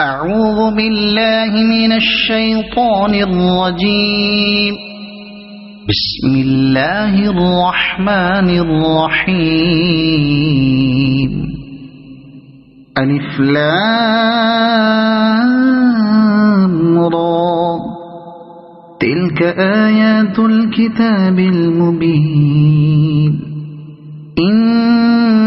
أعوذ بالله من الشيطان الرجيم. بسم الله الرحمن الرحيم. ألف لام را. تلك آيات الكتاب المبين. إنا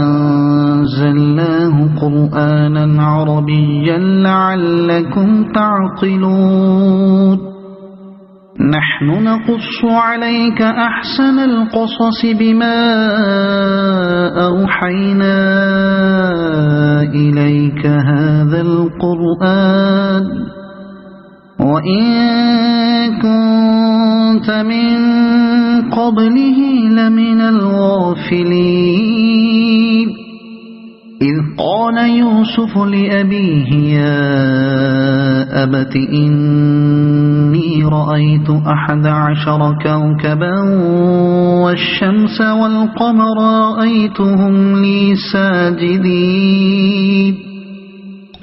أنزلناه قرآنا عربيا لعلكم تعقلون. نحن نقص عليك أحسن القصص بما أوحينا إليك هذا القرآن وإن كنت من قبله لمن الغافلين. إذ قال يوسف لأبيه يا أبت إني رأيت 11 كوكبا والشمس والقمر رأيتهم لي ساجدين.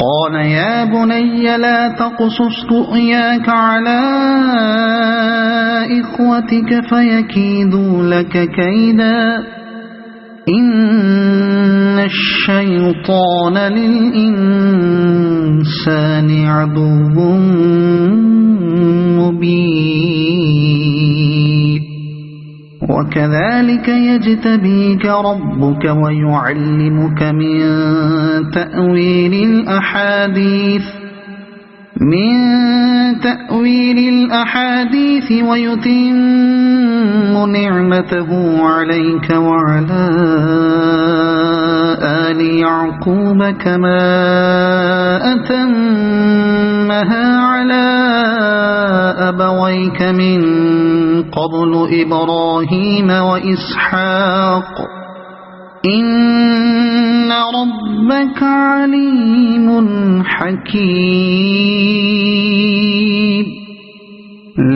قال يا بني لا تقصص رؤياك على إخوتك فيكيدوا لك كيدا إن الشيطان للإنسان عدو مبين. وكذلك يجتبيك ربك ويعلمك من تأويل الأحاديث ويتم نعمته عليك وعلى آل يعقوب كما أتمها على أبويك من قبل إبراهيم وإسحاق إن ربك عليم حكيم.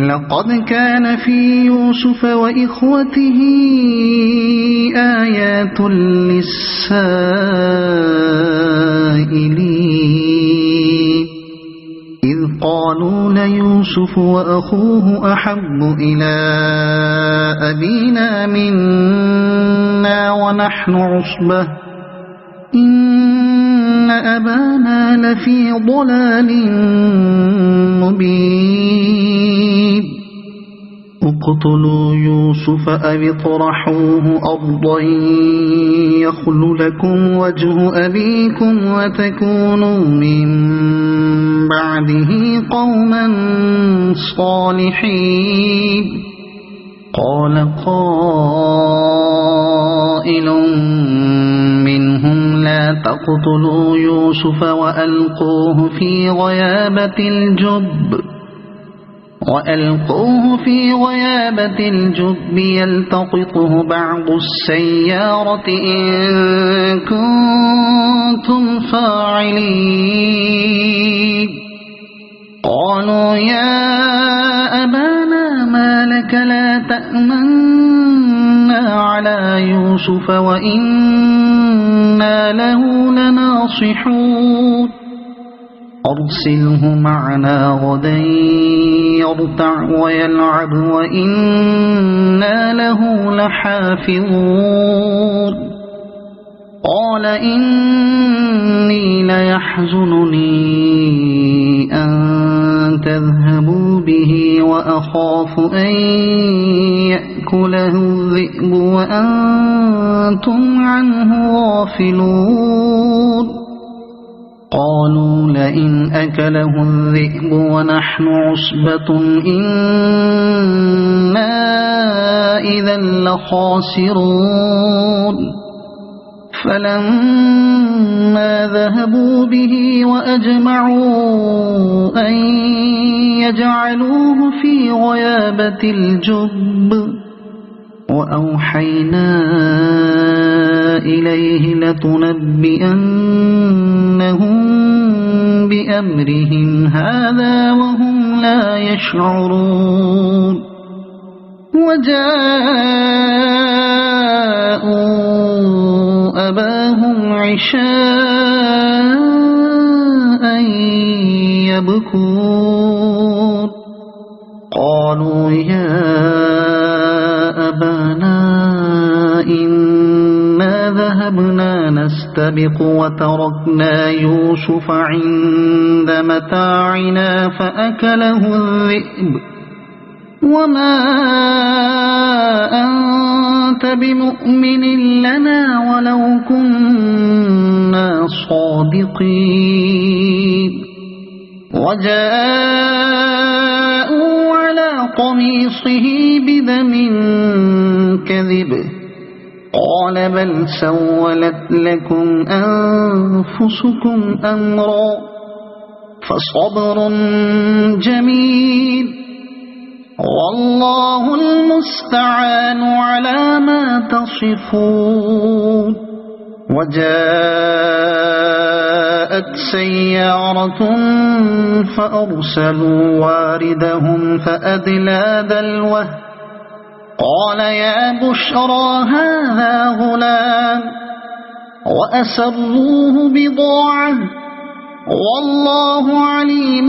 لقد كان في يوسف وإخوته آيات للسائلين. إذ قالوا ليوسف وأخوه أحب إلى أبينا منا ونحن عصبة إن أبانا لفي ضلال مبين. اقتلوا يوسف أو اطرحوه أرضا يخل لكم وجه أبيكم وتكونوا من بعده قوما صالحين. قال قائل منهم لا تقتلوا يوسف وألقوه في غيابة الجب يلتقطه بعض السيارة إن كنتم فاعلين. قالوا يا أبانا ما لك لا تأمنا على يوسف وإنا له لناصحون. أرسله معنا غدا يرتع ويلعب وإنا له لحافظون. قال إني ليحزنني أن تذهبوا به وأخاف أن يأكله الذئب وأنتم عنه غافلون. قالوا لئن أكله الذئب ونحن عصبة إنا إذا لخاسرون. فلما ذهبوا به وأجمعوا أن يجعلوه في غيابة الجب وأوحينا إليه لتنبئنهم بأمرهم هذا وهم لا يشعرون. وجاءوا أباهم عشاء يبكون قالوا يا أبانا إنا ذهبنا نستبق وتركنا يوسف عند متاعنا فأكله الذئب وما أنت بمؤمن لنا ولو كنا صادقين وجاءوا على قميصه بدم كذب قال بل سولت لكم أنفسكم أمرا فصبر جميل والله المستعان على ما تصفون وجاءت سيارة فأرسلوا واردهم فأدلى دلوه قال يا بشرى هذا غلام وأسروه بضاعة والله عليم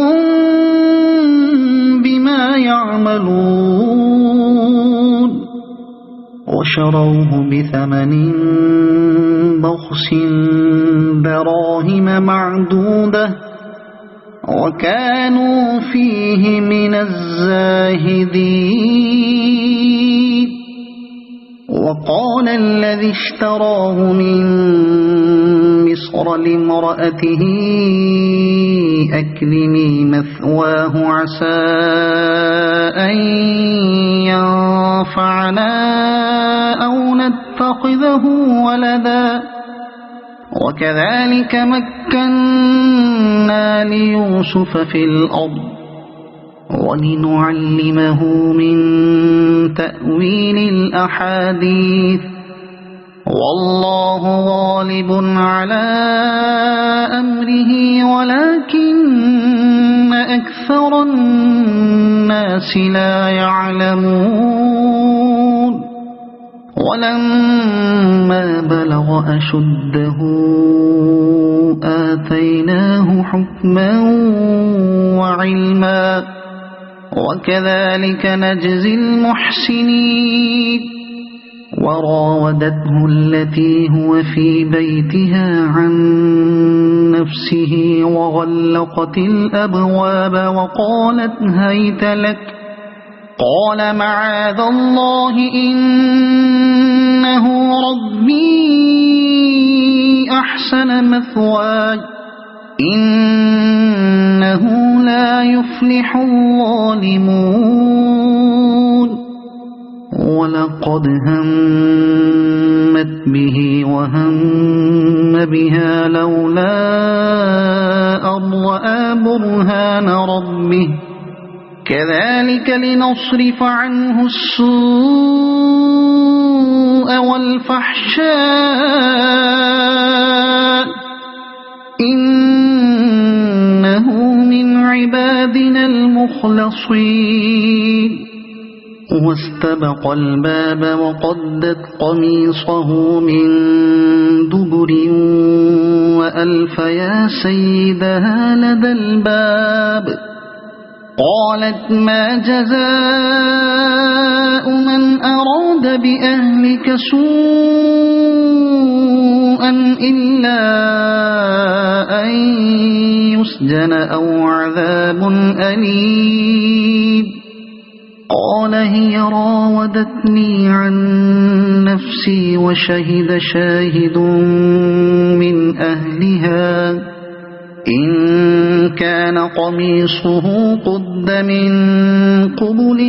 بما يعملون وشروه بثمن بخس دراهم معدودة وكانوا فيه من الزاهدين وقال الذي اشتراه من مصر لامرأته أكرمي مثواه عسى أن ينفعنا أو نتخذه ولدا وكذلك مكنا ليوسف في الأرض ولنعلمه من تأويل الأحاديث والله غالب على أمره ولكن أكثر الناس لا يعلمون ولما بلغ أشده آتيناه حكما وعلما وكذلك نجزي المحسنين وراودته التي هو في بيتها عن نفسه وغلقت الأبواب وقالت هيت لك قال معاذ الله إنه ربي أحسن مثواي إنه لا يفلح الظالمون ولقد همت به وهم بها لولا أن رأى برهان ربه كذلك لنصرف عنه السوء والفحشاء إنه من عبادنا المخلصين واستبق الباب وقدت قميصه من دبر وألف يا سيدها لدى الباب قالت ما جزاء من أراد بأهلك سوءا إلا أن يسجن أو عذاب أليم قال هي راودتني عن نفسي وشهد شاهد من أهلها إن كان قميصه قد من قبل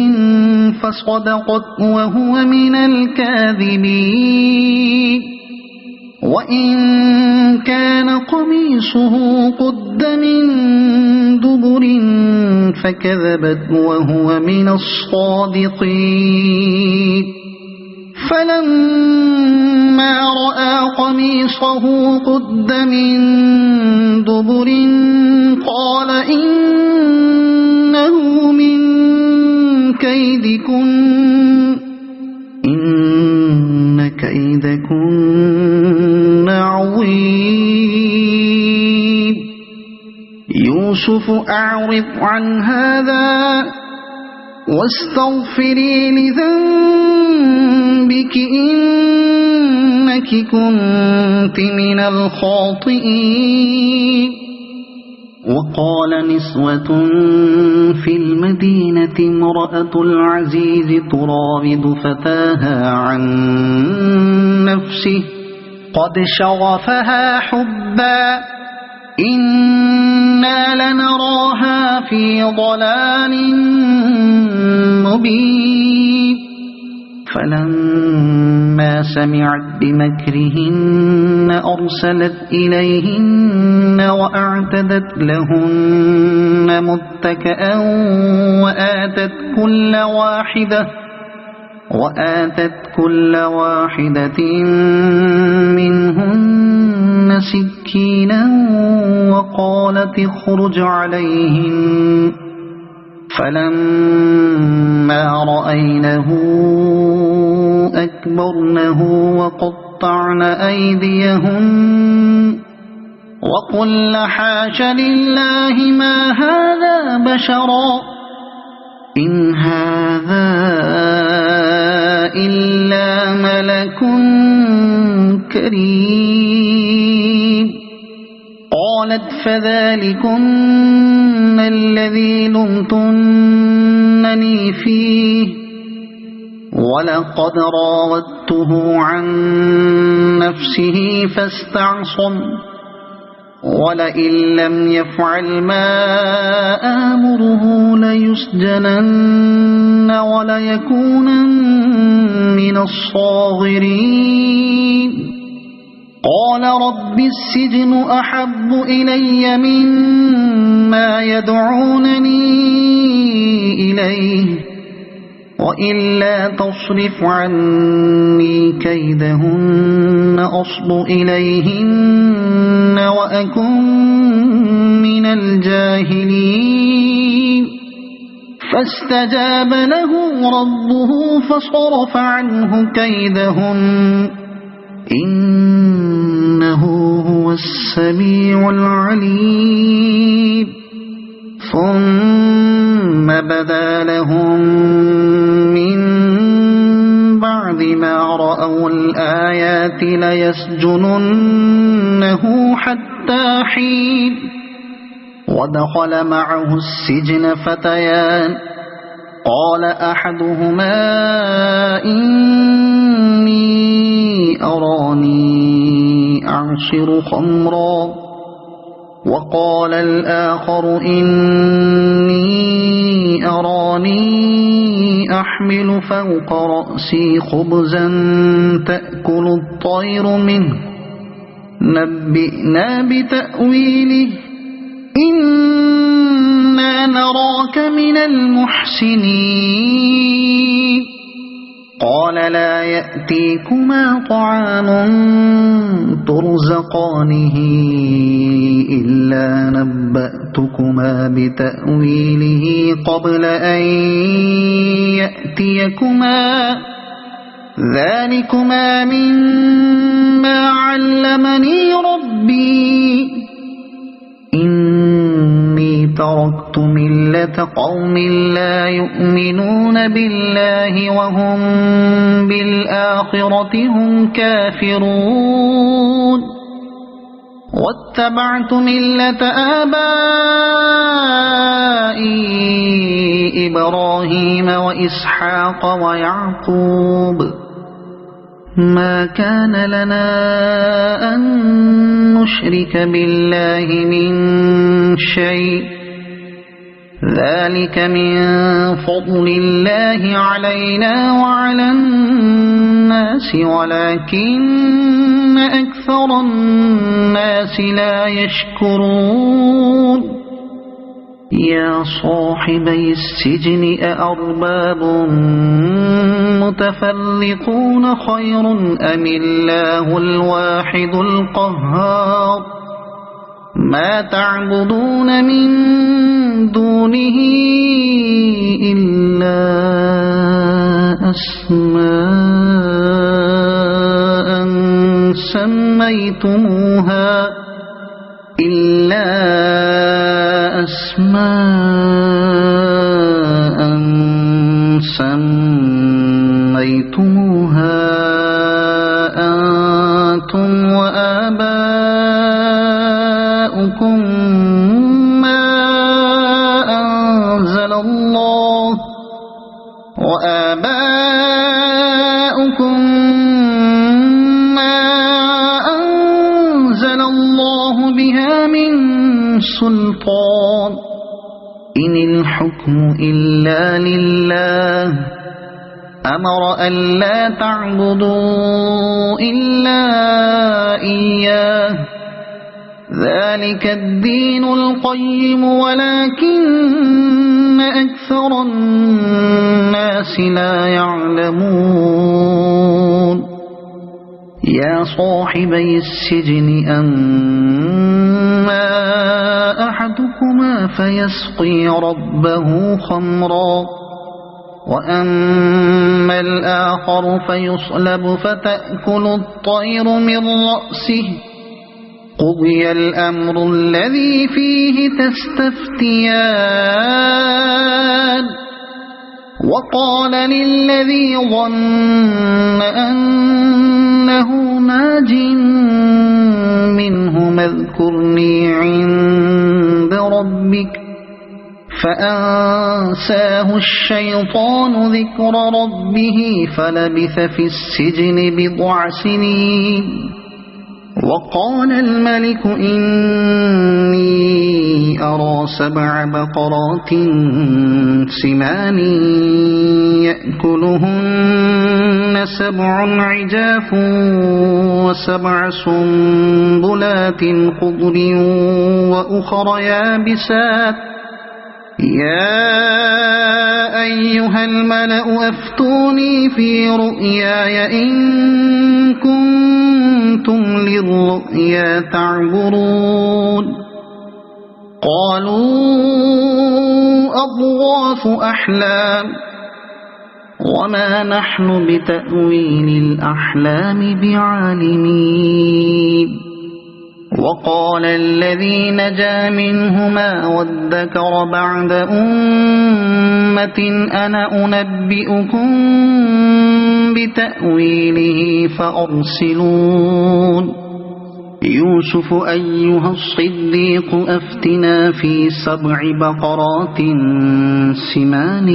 فصدقت وهو من الكاذبين وإن كان قميصه قد من دبر فكذبت وهو من الصادقين فلما رأى قميصه قد من دبر قال إنه من كيدكن إن كيدكن عظيم مبين يوسف أعرض عن هذا واستغفري لذنبك إنك كنت من الخاطئين وقال نسوة في المدينة امرأة العزيز تراود فتاها عن نفسه قد شغفها حبا إنا لنراها في ضلال مبين فلما سمعت بمكرهن أرسلت إليهن وأعتدت لهن متكئا وآتت كل واحدة منهن سكينا وقالت اخرج عليهن فلما رأينه أكبرنه وقطعن أيديهن وقلن حاش لله ما هذا بشرا إن هذا إلا ملك كريم قالت فذلكن الذي لمتنني فيه ولقد راودته عن نفسه فاستعصم ولئن لم يفعل ما آمره ليسجنن وليكونن من الصاغرين قال رب السجن أحب إلي مما يدعونني إليه وإلا تصرف عني كيدهن أصب إليهن وأكن من الجاهلين فاستجاب له ربه فصرف عنه كيدهن إنه هو السميع العليم ثم بدا لهم من بعد ما رأوا الآيات ليسجننه حتى حين ودخل معه السجن فتيان قال أحدهما إني أراني أعصر خمرا وقال الآخر إني أراني أحمل فوق رأسي خبزا تأكل الطير منه نبئنا بتأويله إنا نراك من المحسنين قال لا يأتيكما طعام ترزقانه إلا نبأتكما بتأويله قبل أن يأتيكما ذلكما مما علمني ربي إني تركت ملة قوم لا يؤمنون بالله وهم بالآخرة هم كافرون واتبعت ملة آبائي إبراهيم وإسحاق ويعقوب ما كان لنا أن نشرك بالله من شيء ذلك من فضل الله علينا وعلى الناس ولكن أكثر الناس لا يشكرون يا صاحبي السجن أأرباب متفرقون خير أم الله الواحد القهار ما تعبدون من دونه إلا أسماء سميتموها أسماء سميتموها أنتم وآباؤكم ما أنزل الله بها من سلطان إن الحكم إلا لله أمر ألا تعبدوا إلا إياه ذلك الدين القيم ولكن أكثر الناس لا يعلمون يا صاحبي السجن أما أحدكما فيسقي ربه خمرا وأما الآخر فيصلب فتأكل الطير من رأسه قضي الأمر الذي فيه تستفتيان وقال للذي ظن أنه ناج منه اذكرني عند ربك فأنساه الشيطان ذكر ربه فلبث في السجن بضع سنين وقال الملك إني أرى 7 بقرات سمان يأكلهن 7 عجاف و7 سنبلات خضر وأخر يابسات يا أيها الملأ أفتوني في رؤياي إن كنتم للرؤيا تعبرون قالوا أضغاث أحلام وما نحن بتأويل الأحلام بعالمين وقال الذي نجا منهما وادكر بعد أمة أنا أنبئكم بتأويله فأرسلون يوسف أيها الصديق أفتنا في 7 بقرات سمان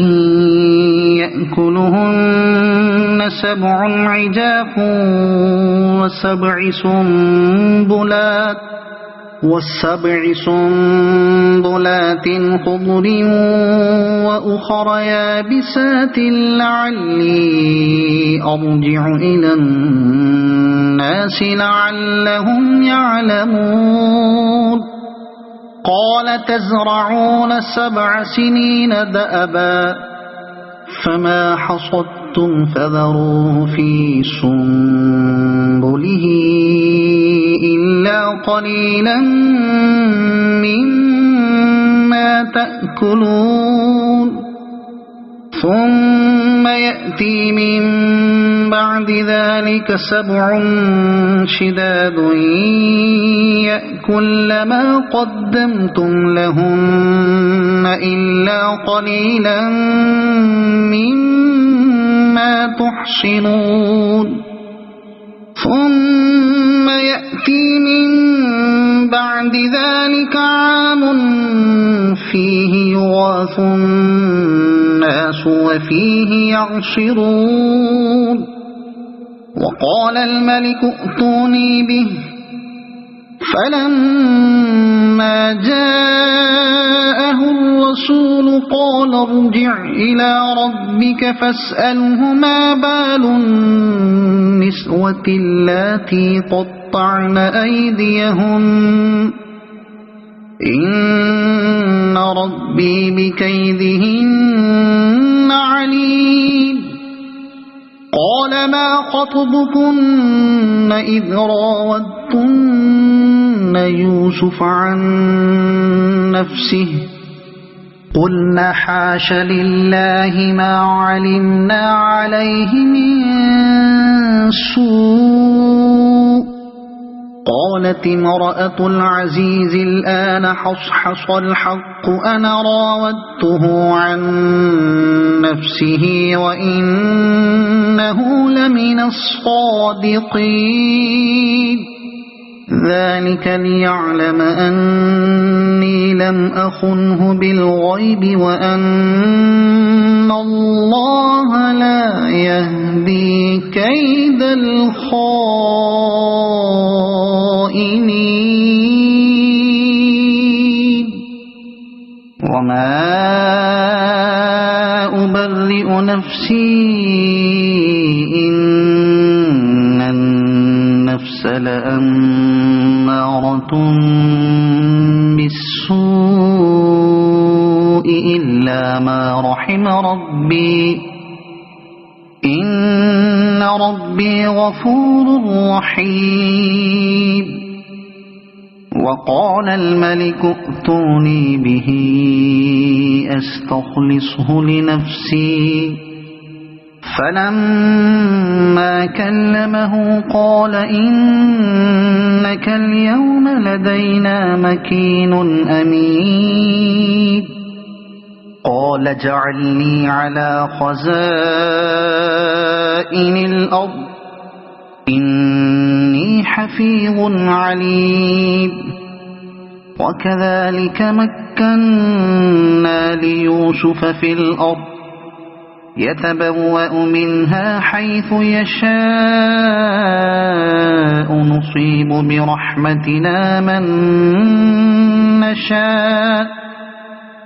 يأكلهن 7 عجاف و7 سنبلات خضر وأخر يابسات لعلي أرجع إلى الناس لعلهم يعلمون قال تزرعون 7 سنين دأبا فما حصدتم فذروه في سنبله إلا قليلا مما تأكلون ثم يأتي من بعد ذلك 7 شداد يأكل ما قدمتم لهن إلا قليلا مما تحصنون ثم يأتي من بعد ذلك عام فيه يغاث الناس وفيه يعصرون وقال الملك ائتوني به فلما جاءه الرسول قال ارجع إلى ربك فاسأله ما بال النسوة اللاتي قطعن أيديهن إن ربي بكيدهن عليم قال ما خطبكن إذ راودتن يوسف عن نفسه قلنا حاش لله ما علمنا عليه من سوء قالت امرأة العزيز الآن حصحص الحق أنا راودته عن نفسه وإنه لمن الصادقين ذلك ليعلم أني لم أخنه بالغيب وأن الله لا يهدي كيد الخائنين وما أبرئ نفسي إن النفس لأمارة بالسوء إلا ما رحم ربي إن ربي غفور رحيم وقال الملك ائتوني به أستخلصه لنفسي فلما كلمه قال إنك اليوم لدينا مكين أمين قال اجعلني على خزائن الأرض إني حفيظ عليم وكذلك مكنا ليوسف في الأرض يتبوأ منها حيث يشاء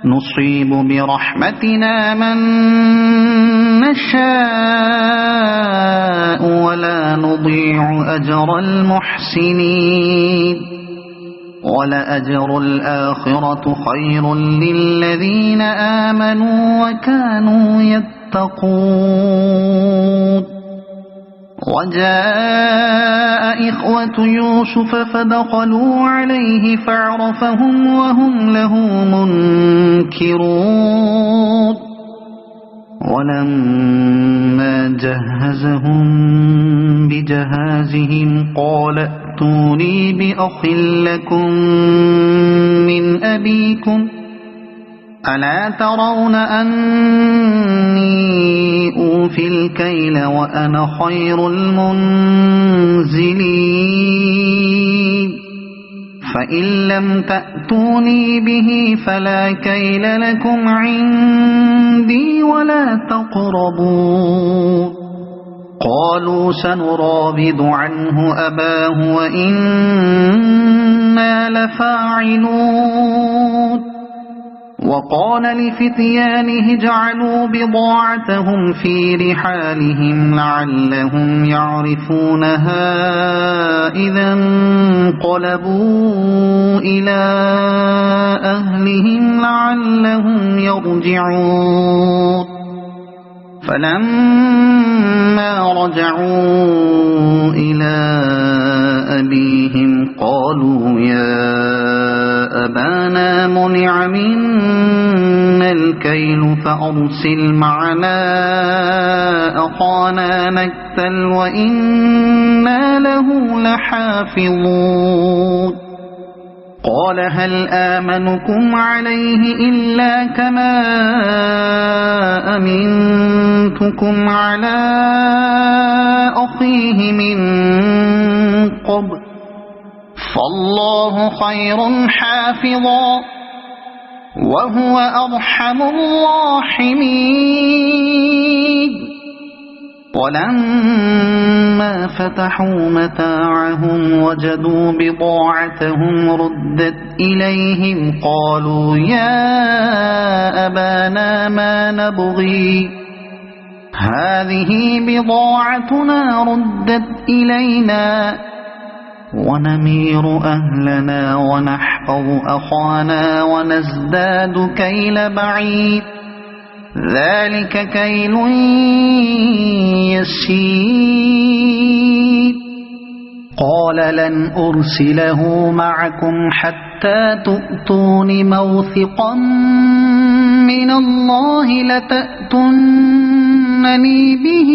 نصيب برحمتنا من نشاء ولا نضيع أجر المحسنين ولأجر الآخرة خير للذين آمنوا وكانوا يتقون وجاء إخوة يوسف فدخلوا عليه فعرفهم وهم له منكرون ولما جهزهم بجهازهم قال ائتوني بأخ لكم من أبيكم ألا ترون أني أوفي الكيل وأنا خير المنزلين فإن لم تأتوني به فلا كيل لكم عندي ولا تقربون قالوا سنراود عنه أباه وإنا لفاعلون وقال لفتيانه اجعلوا بضاعتهم في رحالهم لعلهم يعرفونها إذا انقلبوا إلى أهلهم لعلهم يرجعون فلما رجعوا إلى أبيهم قالوا يا أبانا منع منا الكيل فأرسل معنا أخانا نكتل وإنا له لحافظون قال هل آمنكم عليه إلا كما أمنتكم على أخيه من قبل فالله خير حافظا وهو أرحم الراحمين ولما فتحوا متاعهم وجدوا بضاعتهم ردت إليهم قالوا يا أبانا ما نبغي هذه بضاعتنا ردت إلينا ونمير أهلنا ونحفظ أخانا ونزداد كيل بعيد ذلك كيل يسير قال لن أرسله معكم حتى تؤتون موثقا من الله لتأتون تأمرونني به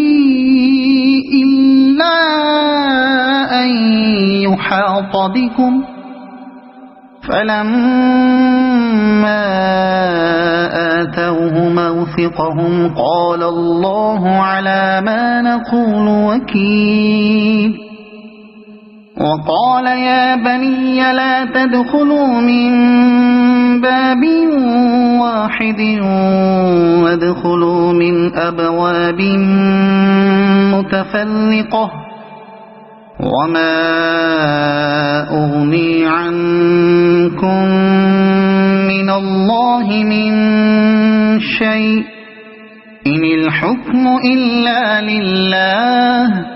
إلا أن يحاط بكم فلما آتوه موثقهم قال الله على ما نقول وكيل وقال يا بني لا تدخلوا من باب واحد وادخلوا من أبواب متفرقة وما أغني عنكم من الله من شيء إن الحكم إلا لله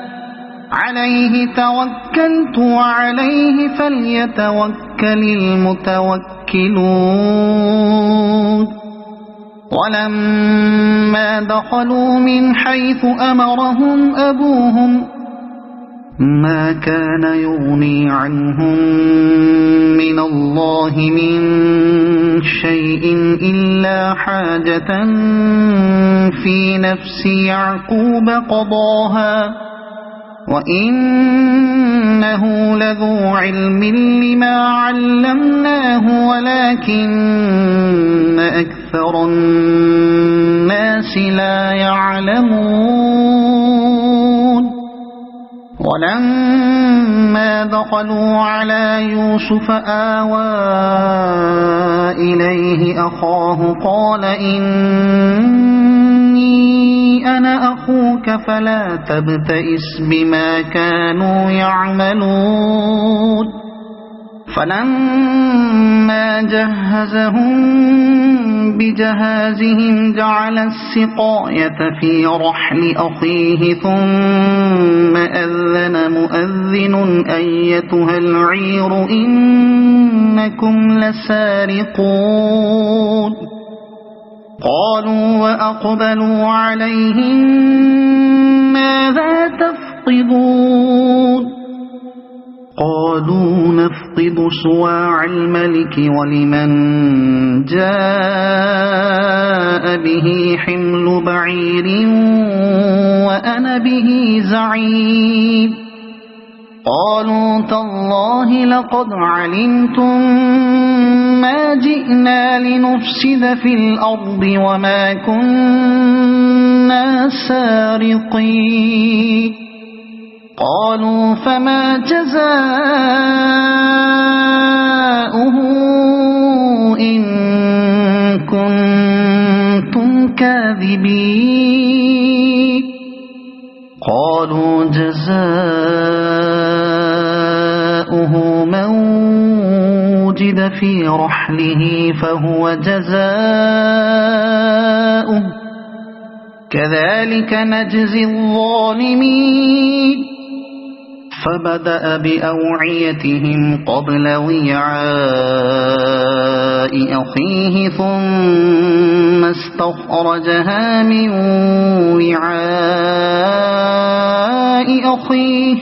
عليه توكلت وعليه فليتوكل المتوكلون ولما دخلوا من حيث أمرهم أبوهم ما كان يغني عنهم من الله من شيء إلا حاجة في نفس يعقوب قضاها وإنه لذو علم لما علمناه ولكن أكثر الناس لا يعلمون ولما دخلوا على يوسف آوى إليه أخاه قال إني أنا أخوك فلا تبتئس بما كانوا يعملون فلما جهزهم بجهازهم جعل السقاية في رحل أخيه ثم أذن مؤذن أيتها العير إنكم لسارقون قالوا وأقبلوا عليهم ماذا تفقدون قالوا نفقد صواع الملك ولمن جاء به حمل بعير وأنا به زعيم قالوا تالله لقد علمتم ما جئنا لنفسد في الأرض وما كنا سارقين قالوا فما جزاؤه إن كنتم كاذبين قالوا جزاؤه من وجد في رحله فهو جزاؤه كذلك نجزي الظالمين فبدأ بأوعيتهم قبل وعاء أخيه ثم استخرجها من وعاء أخيه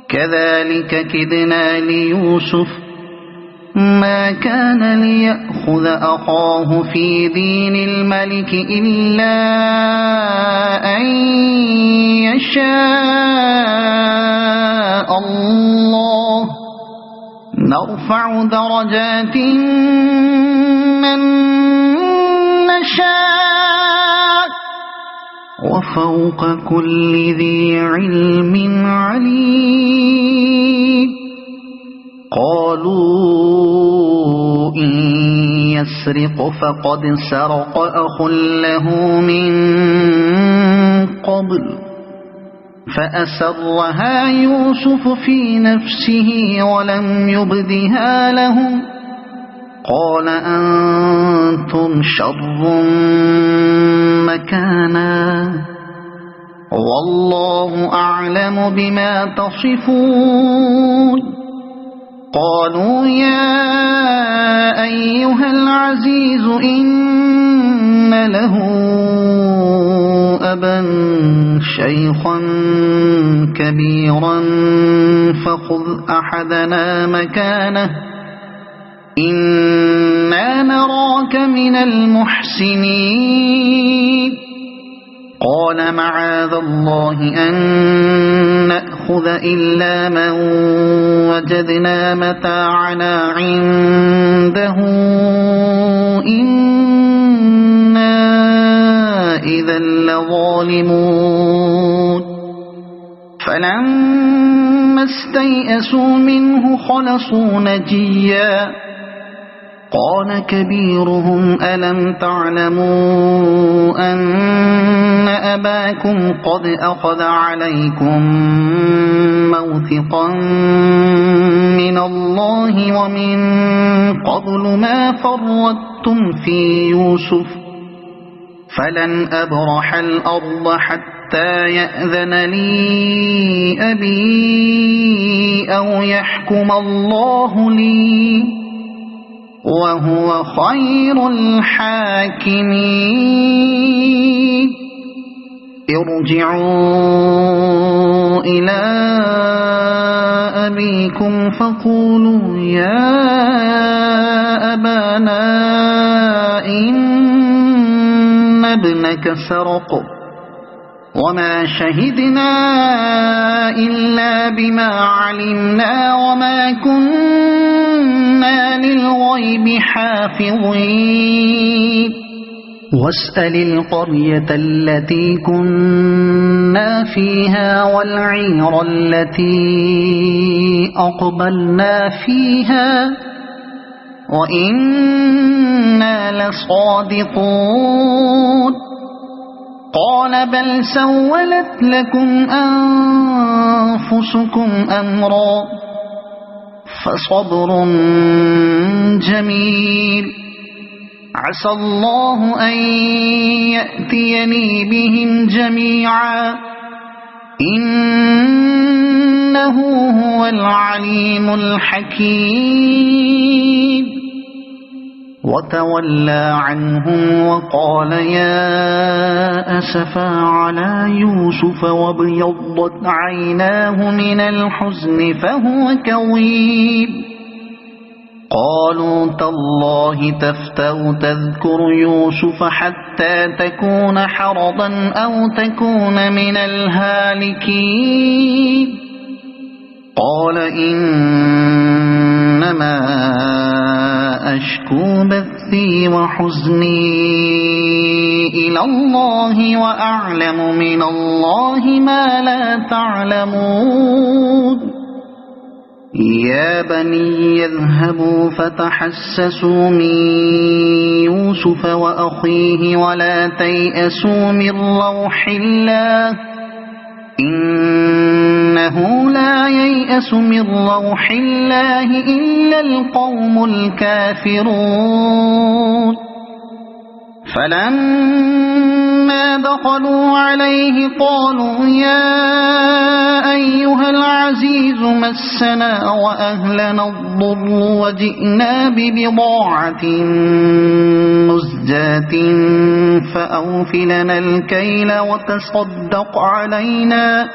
كذلك كدنا ليوسف ما كان ليأخذ أخاه في دين الملك إلا أن يشاء الله نرفع درجات من نشاء وفوق كل ذي علم عليم قالوا إن يسرق فقد سرق أخ له من قبل فأسرها يوسف في نفسه ولم يبدها لهم قال أنتم شر مكانا والله أعلم بما تصفون قالوا يا أيها العزيز إن له أبا شيخا كبيرا فخذ أحدنا مكانه إنا نراك من المحسنين قال معاذ الله أن نأخذ إلا من وجدنا متاعنا عنده إنا إذا لظالمون فلما استيئسوا منه خلصوا نجيا قال كبيرهم ألم تعلموا أن أباكم قد أخذ عليكم موثقا من الله ومن قبل ما فرطتم في يوسف فلن أبرح الأرض حتى يأذن لي أبي أو يحكم الله لي وهو خير الحاكمين ارجعوا إلى أبيكم فقولوا يا أبانا إن ابنك سرق وما شهدنا إلا بما علمنا وما كنا للغيب حافظين واسأل القرية التي كنا فيها والعير التي أقبلنا فيها وإنا لصادقون قال بل سولت لكم أنفسكم أمرا فصبر جميل عسى الله أن يأتيني بهم جميعا إنه هو العليم الحكيم وتولى عنهم وقال يا أسفا على يوسف وابيضت عيناه من الحزن فهو كظيم قالوا تالله تفتأ تذكر يوسف حتى تكون حرضا أو تكون من الهالكين قال إنما أشكو بثي وحزني إلى الله وأعلم من الله ما لا تعلمون يا بني يذهبوا فتحسسوا من يوسف وأخيه ولا تيأسوا من روح الله إنه لا ييأس من روح الله إلا القوم الكافرون فلما دخلوا عليه قالوا يا أيها العزيز مسنا وأهلنا الضر وجئنا ببضاعة مزجاة فأوف لنا الكيل وتصدق علينا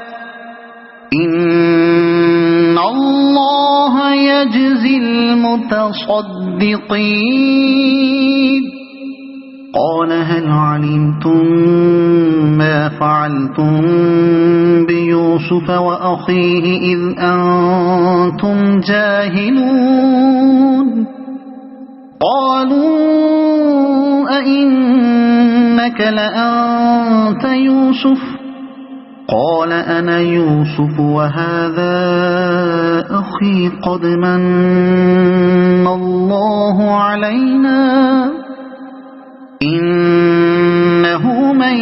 إن الله يجزي المتصدقين قال هل علمتم ما فعلتم بيوسف وأخيه إذ أنتم جاهلون قالوا أئنك لأنت يوسف قال أنا يوسف وهذا أخي قد من الله علينا إنه من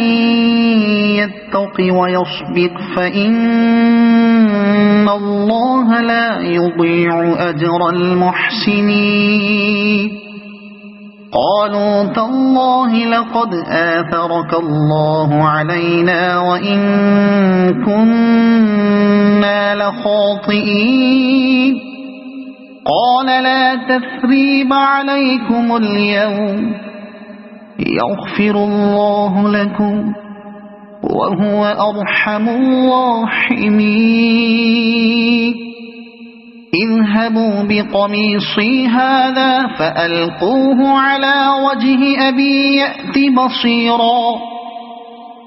يتق ويصبر فإن الله لا يضيع أجر المحسنين قالوا تالله لقد آثرك الله علينا وإن كنا لخاطئين قال لا تثريب عليكم اليوم يغفر الله لكم وهو أرحم الراحمين اذهبوا بقميصي هذا فألقوه على وجه أبي يأت بصيرا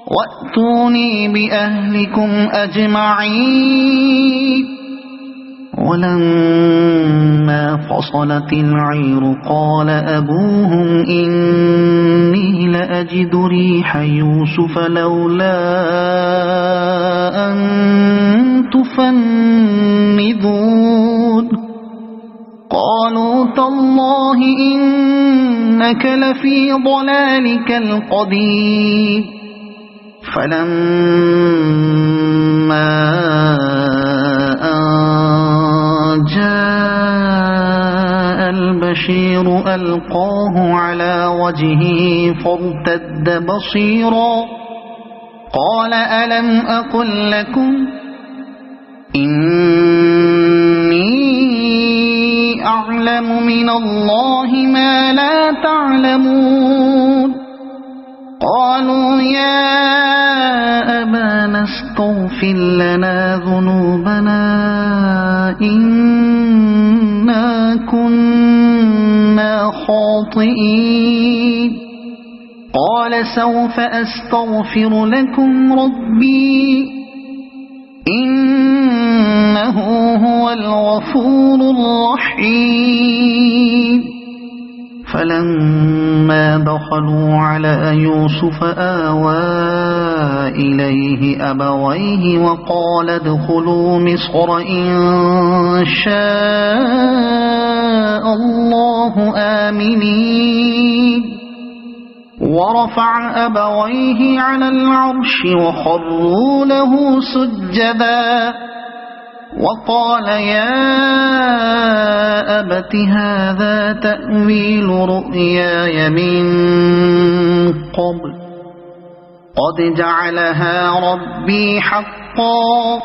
وَأْتُونِي بِأَهْلِكُمْ أَجْمَعِينَ وَلَمَّا فَصَلَتِ الْعِيرُ قَالَ أَبُوهُمْ إِنِّي لَأَجِدُ رِيحَ يُوسُفَ لَوْلَا أَن تُفَنِّدُونِ قَالُوا تَاللَّهِ إِنَّكَ لَفِي ضَلَالِكَ الْقَدِيمِ فَلَمَّا جاء البشير ألقاه على وجهه فارتد بصيرا قال ألم أقل لكم إني أعلم من الله ما لا تعلمون قالوا يا أبانا استغفر لنا ذنوبنا إنا كنا خاطئين قال سوف أستغفر لكم ربي إنه هو الغفور الرحيم فلما دخلوا على يوسف آوى إليه أبويه وقال ادخلوا مصر إن شاء الله آمنين ورفع أبويه على العرش وخروا له سجدا وقال يا أبت هذا تأويل رؤياي من قبل قد جعلها ربي حقا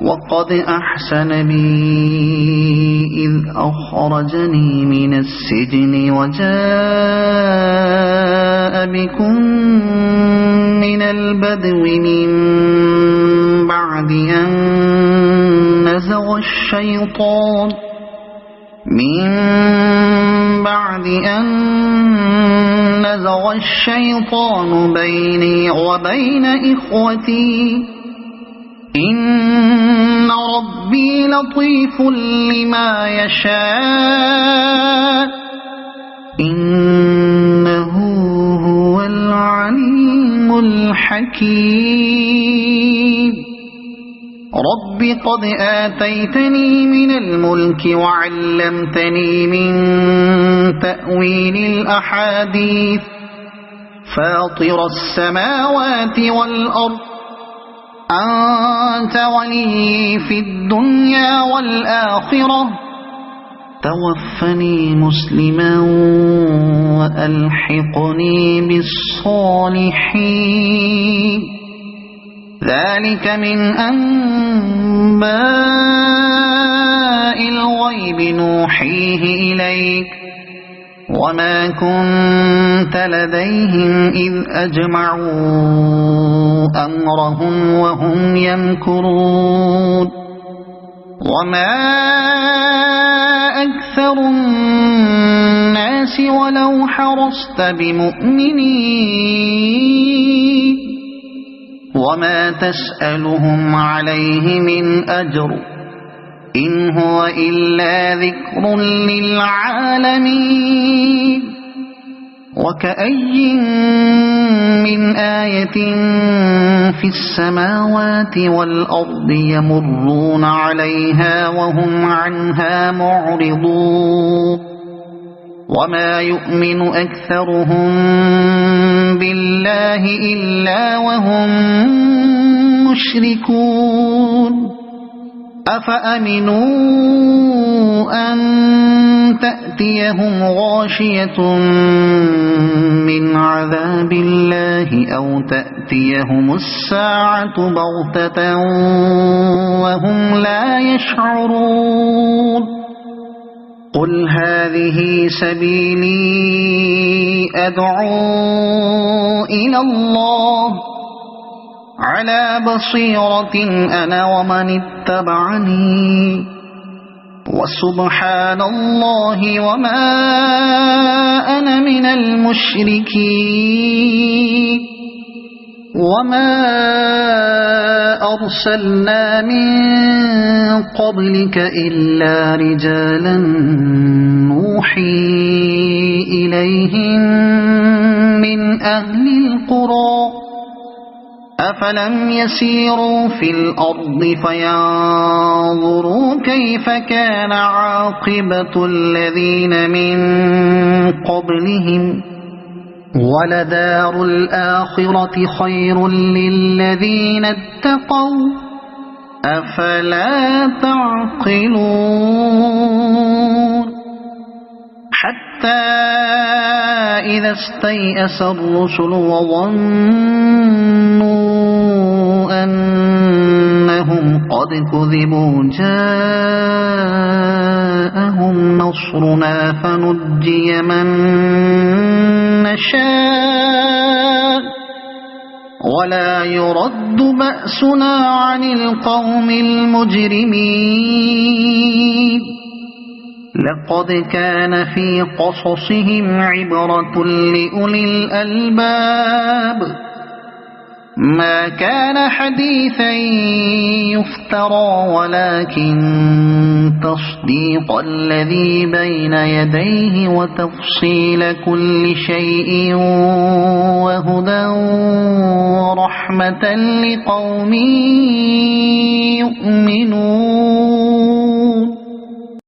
وقد أحسن بي إذ أخرجني من السجن وجاء بكم من البدو من بعد أن نزغ الشيطان بيني وبين إخوتي إن ربي لطيف لما يشاء إنه هو العليم الحكيم رب قد آتيتني من الملك وعلمتني من تأويل الأحاديث فاطر السماوات والأرض أنت ولي في الدنيا والآخرة توفني مسلما وألحقني بالصالحين ذلك من أنباء الغيب نوحيه إليك وما كنت لديهم إذ أجمعوا أمرهم وهم يمكرون وما أكثر الناس ولو حرصت بمؤمنين وما تسألهم عليه من أجر إن هو إلا ذكر للعالمين وكأي من آية في السماوات والأرض يمرون عليها وهم عنها معرضون وما يؤمن أكثرهم بالله إلا وهم مشركون أفأمنوا أن تأتيهم غاشية من عذاب الله أو تأتيهم الساعة بغتة وهم لا يشعرون قل هذه سبيلي أدعو إلى الله على بصيرة أنا ومن اتبعني وسبحان الله وما أنا من المشركين وما أرسلنا من قبلك إلا رجالا نوحي إليهم من أهل القرى أفلم يسيروا في الأرض فينظروا كيف كان عاقبة الذين من قبلهم ولدار الآخرة خير للذين اتقوا أفلا تعقلون حتى إذا استيأس الرسل وظنوا أنهم قد كذبوا جاءهم نصرنا فنجي من نشاء ولا يرد بأسنا عن القوم المجرمين لقد كان في قصصهم عبرة لأولي الألباب ما كان حديثا يفترى ولكن تصديق الذي بين يديه وتفصيل كل شيء وهدى ورحمة لقوم يؤمنون